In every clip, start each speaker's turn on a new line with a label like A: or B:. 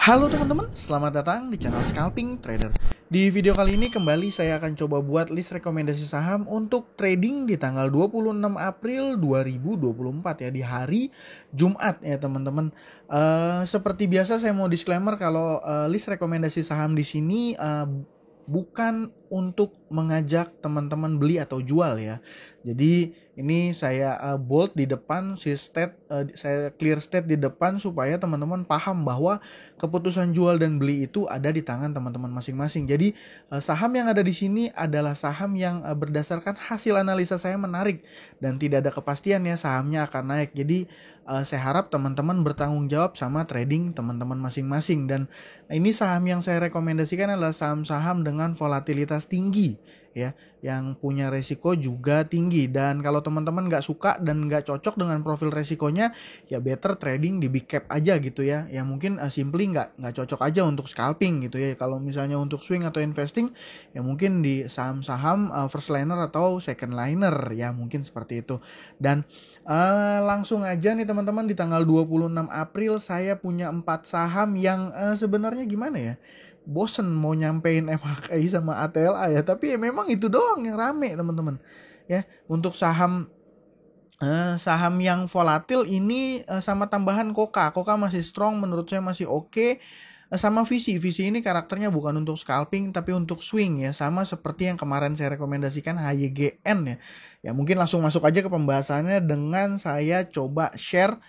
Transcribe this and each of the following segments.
A: Halo teman-teman, selamat datang di channel Scalping Trader. Di video kali ini kembali saya akan coba buat list rekomendasi saham untuk trading di tanggal 26 April 2024 ya, di hari Jumat ya teman-teman. Seperti biasa saya mau disclaimer kalau list rekomendasi saham di sini bukan untuk mengajak teman-teman beli atau jual ya. Jadi ini saya bold di depan, saya clear state di depan supaya teman-teman paham bahwa keputusan jual dan beli itu ada di tangan teman-teman masing-masing. Jadi saham yang ada di sini adalah saham yang berdasarkan hasil analisa saya menarik dan tidak ada kepastian ya sahamnya akan naik. Jadi saya harap teman-teman bertanggung jawab sama trading teman-teman masing-masing, dan ini saham yang saya rekomendasikan adalah saham-saham dengan volatilitas tinggi ya, yang punya resiko juga tinggi. Dan kalau teman-teman nggak suka dan nggak cocok dengan profil resikonya, ya better trading di big cap aja gitu ya. Ya mungkin simply nggak cocok aja untuk scalping gitu ya. Kalau misalnya untuk swing atau investing, ya mungkin di saham-saham first liner atau second liner ya, mungkin seperti itu. Dan langsung aja nih teman-teman, di tanggal 26 April saya punya 4 saham yang sebenarnya gimana ya, bosen mau nyampein MHKI sama ATLA ya, tapi ya memang itu doang yang rame teman-teman ya. Untuk saham yang volatil ini sama tambahan Koka masih strong, menurut saya masih oke. Sama Visi ini karakternya bukan untuk scalping tapi untuk swing ya, sama seperti yang kemarin saya rekomendasikan HYGN ya. Ya mungkin langsung masuk aja ke pembahasannya dengan saya coba share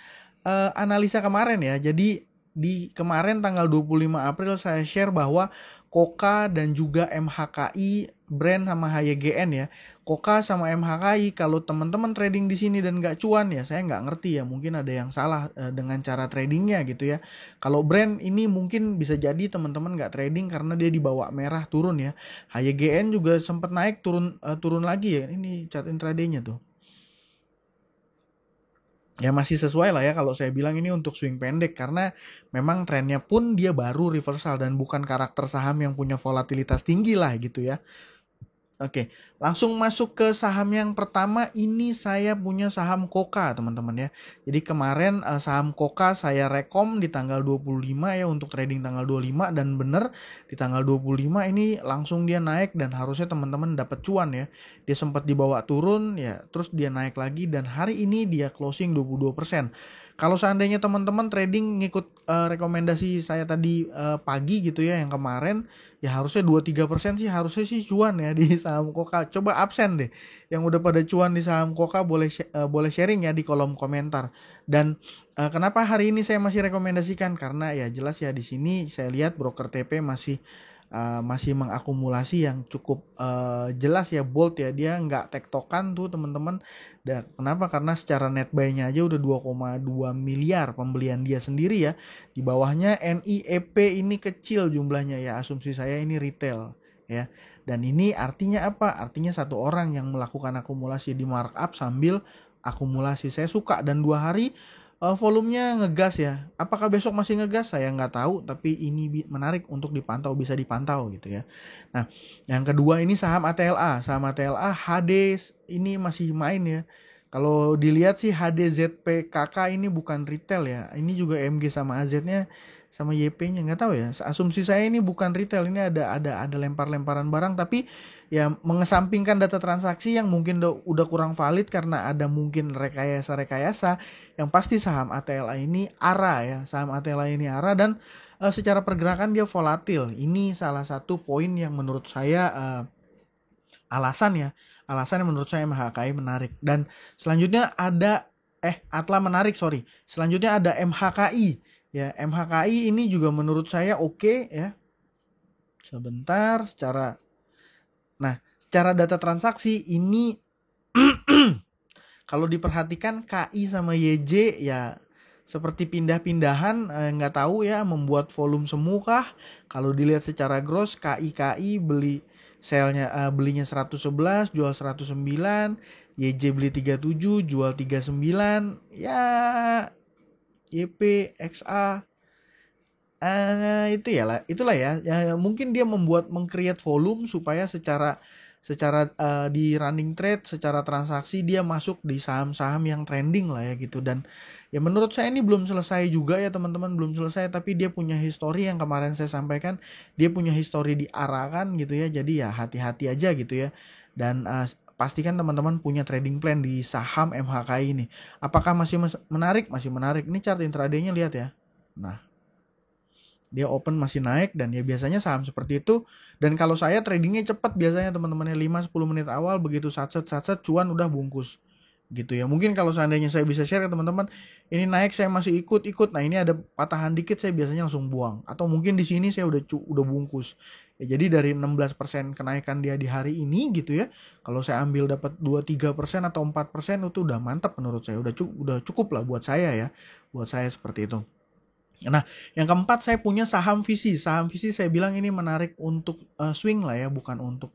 A: analisa kemarin ya. Jadi di kemarin tanggal 25 April saya share bahwa Koka dan juga MHKI, brand sama HYGN ya. Koka sama MHKI kalau teman-teman trading di sini dan nggak cuan ya, saya nggak ngerti ya, mungkin ada yang salah dengan cara tradingnya gitu ya. Kalau brand ini mungkin bisa jadi teman-teman nggak trading karena dia di bawah merah turun ya. HYGN juga sempat naik turun lagi ya. Ini chart intraday-nya tuh. Ya masih sesuai lah ya kalau saya bilang ini untuk swing pendek, karena memang trennya pun dia baru reversal dan bukan karakter saham yang punya volatilitas tinggi lah gitu ya. Oke, langsung masuk ke saham yang pertama. Ini saya punya saham Koka teman-teman ya. Jadi kemarin saham Koka saya rekom di tanggal 25 ya untuk trading tanggal 25, dan bener di tanggal 25 ini langsung dia naik dan harusnya teman-teman dapat cuan ya. Dia sempat dibawa turun ya, terus dia naik lagi dan hari ini dia closing 22%. Kalau seandainya teman-teman trading ngikut rekomendasi saya tadi pagi gitu ya yang kemarin, ya harusnya 2-3% sih harusnya sih cuan ya di saham Koka. Coba absen deh yang udah pada cuan di saham Koka, boleh sharing ya di kolom komentar. Dan kenapa hari ini saya masih rekomendasikan, karena ya jelas ya di sini saya lihat broker TP masih mengakumulasi yang cukup jelas ya, bold ya, dia nggak tektokan tuh teman-teman. Dan kenapa? Karena secara net buy-nya aja udah 2,2 miliar pembelian dia sendiri ya. Di bawahnya NIEP ini kecil jumlahnya ya, asumsi saya ini retail ya. Dan ini artinya apa? Artinya satu orang yang melakukan akumulasi di markup sambil akumulasi. Saya suka, dan 2 hari volumenya ngegas ya. Apakah besok masih ngegas? Saya nggak tahu, tapi ini menarik untuk dipantau, bisa dipantau gitu ya. Nah, yang kedua ini saham ATLA. Saham ATLA HD ini masih main ya. Kalau dilihat sih HDZPKK ini bukan retail ya. Ini juga MG sama AZ-nya sama YP-nya nggak tahu ya. Asumsi saya ini bukan retail, ini ada lempar-lemparan barang, tapi ya mengesampingkan data transaksi yang mungkin udah kurang valid karena ada mungkin rekayasa. Yang pasti saham ATLA ini ARA ya. Saham ATLA ini ARA, dan secara pergerakan dia volatil. Ini salah satu poin yang menurut saya alasan yang menurut saya MHKI menarik. Dan selanjutnya ada Atla menarik, sorry. Selanjutnya ada MHKI. Ya, MHKI ini juga menurut saya oke ya. Sebentar, secara data transaksi ini kalau diperhatikan KI sama YJ ya seperti pindah-pindahan, nggak tahu ya membuat volume semu kah. Kalau dilihat secara gross, KI belinya 111, jual 109, YJ beli 37, jual 39, ya YP XA itulah ya, mungkin dia mengcreate volume supaya secara secara di running trade, secara transaksi dia masuk di saham-saham yang trending lah ya gitu. Dan ya menurut saya ini belum selesai juga ya teman-teman, belum selesai, tapi dia punya histori yang kemarin saya sampaikan, dia punya histori diarahkan gitu ya. Jadi ya hati-hati aja gitu ya. Dan pastikan teman-teman punya trading plan di saham MHKI ini. Apakah masih menarik? Masih menarik. Ini chart intraday-nya lihat ya. Nah, dia open masih naik, dan ya biasanya saham seperti itu. Dan kalau saya tradingnya cepat biasanya teman-temannya 5-10 menit awal, begitu satset cuan udah bungkus gitu ya. Mungkin kalau seandainya saya bisa share ke teman-teman, ini naik saya masih ikut, nah ini ada patahan dikit saya biasanya langsung buang, atau mungkin di sini saya udah bungkus ya. Jadi dari 16% kenaikan dia di hari ini gitu ya, kalau saya ambil dapat 2-3% atau 4% itu udah mantap menurut saya, udah cukup lah buat saya ya, buat saya seperti itu. Nah, yang keempat saya punya saham visi. Saham visi saya bilang ini menarik untuk swing lah ya, bukan untuk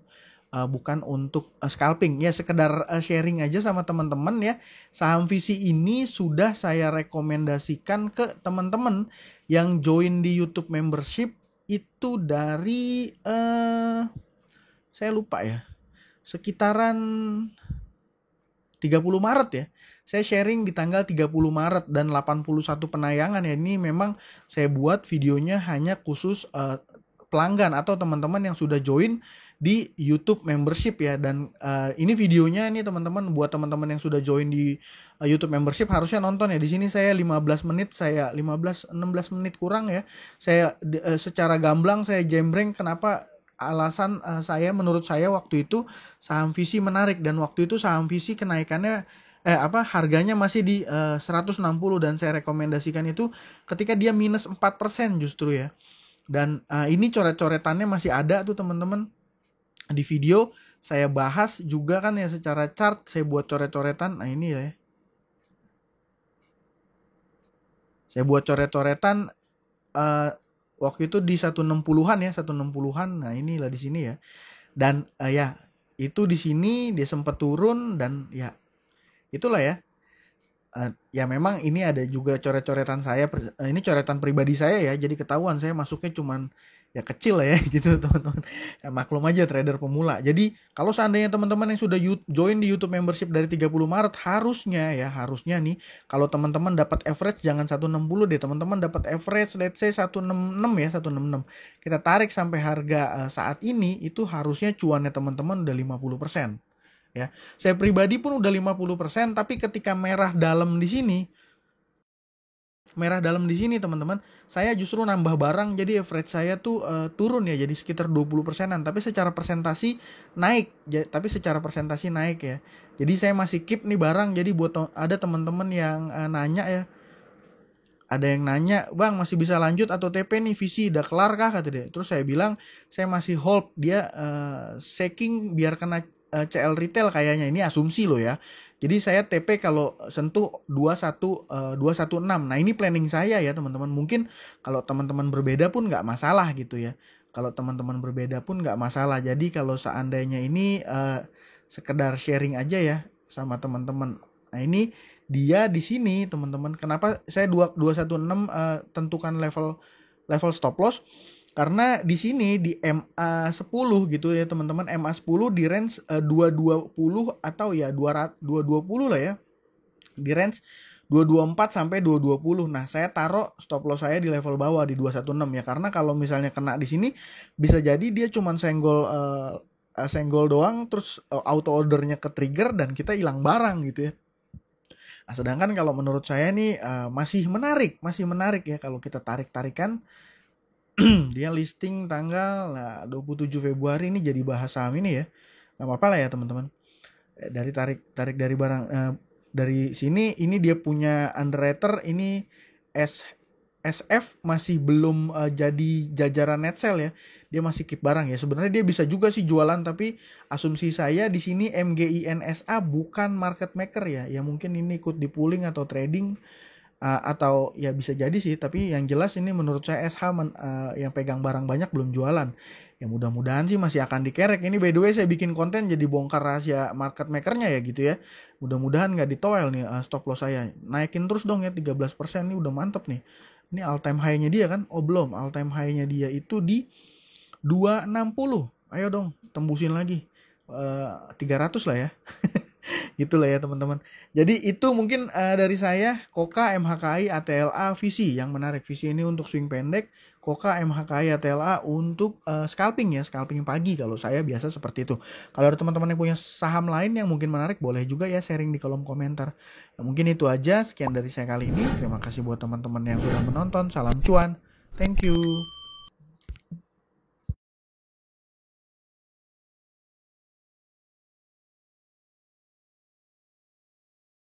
A: scalping ya, sekedar sharing aja sama teman-teman ya. Saham visi ini sudah saya rekomendasikan ke teman-teman yang join di YouTube membership itu dari saya lupa ya, sekitaran 30 Maret ya. Saya sharing di tanggal 30 Maret dan 81 penayangan ya. Ini memang saya buat videonya hanya khusus pelanggan atau teman-teman yang sudah join di YouTube membership ya. Dan ini videonya ini teman-teman, buat teman-teman yang sudah join di YouTube membership harusnya nonton ya. Di sini saya 15 menit, saya 15-16 menit kurang ya. Saya secara gamblang saya jembreng kenapa alasan menurut saya waktu itu saham visi menarik, dan waktu itu saham visi kenaikannya harganya masih di 160, dan saya rekomendasikan itu ketika dia minus 4% justru ya. Dan ini coret-coretannya masih ada tuh teman-teman. Di video saya bahas juga kan ya, secara chart saya buat coret-coretan. Nah ini ya, saya buat coret-coretan waktu itu di 160-an ya, 160-an. Nah inilah di sini ya. Dan ya itu di sini dia sempat turun, dan ya itulah ya. Ya memang ini ada juga coret-coretan saya, ini coretan pribadi saya ya, jadi ketahuan saya masuknya cuman ya kecil lah ya gitu teman-teman. Ya maklum aja trader pemula. Jadi kalau seandainya teman-teman yang sudah join di YouTube membership dari 30 Maret harusnya nih kalau teman-teman dapat average jangan 160 deh, teman-teman dapat average let's say 166 ya, 166. Kita tarik sampai harga saat ini itu harusnya cuannya teman-teman udah 50%. Ya, saya pribadi pun udah 50%, tapi ketika merah dalam di sini teman-teman, saya justru nambah barang, jadi average saya tuh turun ya, jadi sekitar 20%-an, tapi secara presentasi naik ya. Jadi saya masih keep nih barang. Jadi buat ada teman-teman yang nanya ya, ada yang nanya, "Bang, masih bisa lanjut atau TP nih, visi udah kelar kah?" kata dia. Terus saya bilang, saya masih hold dia shaking biar kena CL retail kayaknya, ini asumsi loh ya. Jadi saya TP kalau sentuh 216. Nah, ini planning saya ya, teman-teman. Mungkin kalau teman-teman berbeda pun nggak masalah gitu ya. Jadi kalau seandainya ini sekedar sharing aja ya sama teman-teman. Nah, ini dia di sini teman-teman. Kenapa saya 216 tentukan level stop loss? Karena di sini di MA10 gitu ya teman-teman, MA10 di range 220 atau ya 220 lah ya. Di range 224 sampai 220. Nah, saya taruh stop loss saya di level bawah di 216 ya, karena kalau misalnya kena di sini bisa jadi dia cuman senggol doang, terus auto ordernya ke trigger dan kita hilang barang gitu ya. Nah, sedangkan kalau menurut saya nih masih menarik ya kalau kita tarik-tarikan. Dia listing tanggal 27 Februari, ini jadi bahas saham ini ya. Gak apa-apa lah ya teman-teman. Dari tarik dari barang dari sini, ini dia punya underwriter, ini SF masih belum jadi jajaran net sell ya. Dia masih keep barang ya. Sebenarnya dia bisa juga sih jualan, tapi asumsi saya di sini MGINSA bukan market maker ya. Ya mungkin ini ikut di pooling atau trading. Atau ya bisa jadi sih, tapi yang jelas ini menurut saya SH yang pegang barang banyak belum jualan. Ya mudah-mudahan sih masih akan dikerek. Ini by the way saya bikin konten jadi bongkar rahasia market makernya ya gitu ya. Mudah-mudahan nggak ditoel nih stop loss saya. Naikin terus dong ya 13%, ini udah mantep nih. Ini all time high-nya dia kan? Oh belum, all time high-nya dia itu di 260. Ayo dong tembusin lagi. 300 lah ya. Gitulah ya teman-teman. Jadi itu mungkin dari saya, Koka, MHKI, ATLA, Visi yang menarik. Visi ini untuk swing pendek, Koka, MHKI, ATLA untuk scalping ya, scalping pagi. Kalau saya biasa seperti itu. Kalau ada teman-teman yang punya saham lain yang mungkin menarik, boleh juga ya sharing di kolom komentar. Ya, mungkin itu aja, sekian dari saya kali ini. Terima kasih buat teman-teman yang sudah menonton. Salam cuan. Thank you.